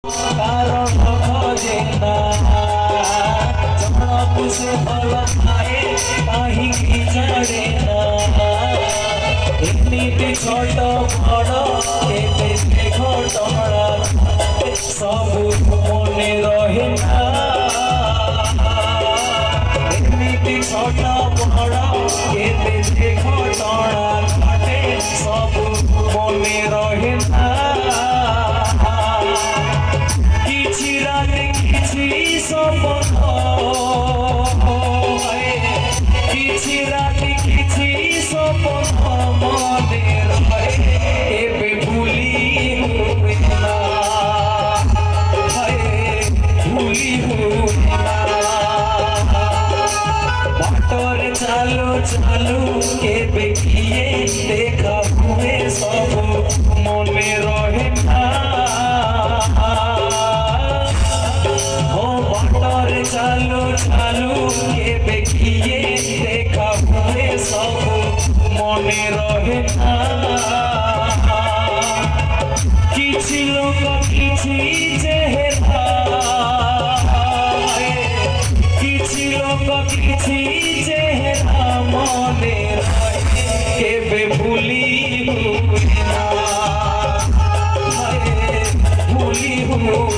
কারণ খোঁজে না জনক সে ভালো পায়ে কাহিকি জানে না এমনিতে ছোট বড় এতে ঘটনা সব মনে রহে না এমনিতে ছোট বড় এতে ঘটনা ঘটে সব মনে রহে না কিছু রাতে কিছু স্বপ্ন কিছু রাতে কিছু স্বপ্ন মনে রহে এবে ভুলি হুয়ে না ভুলি হুয়ে না বাটর চালু চালু এবে গিয়ে দেখা হুয়ে সব মনে রহে না চালু চালু এবে গিয়ে দেখা হুয়ে সব মনে রহে না কিছু লোক কিছু চেহারা কিছু লোক কিছু চেহারা মনে রহে এবে ভুলি হুয়ে না ভুলি হুয়ে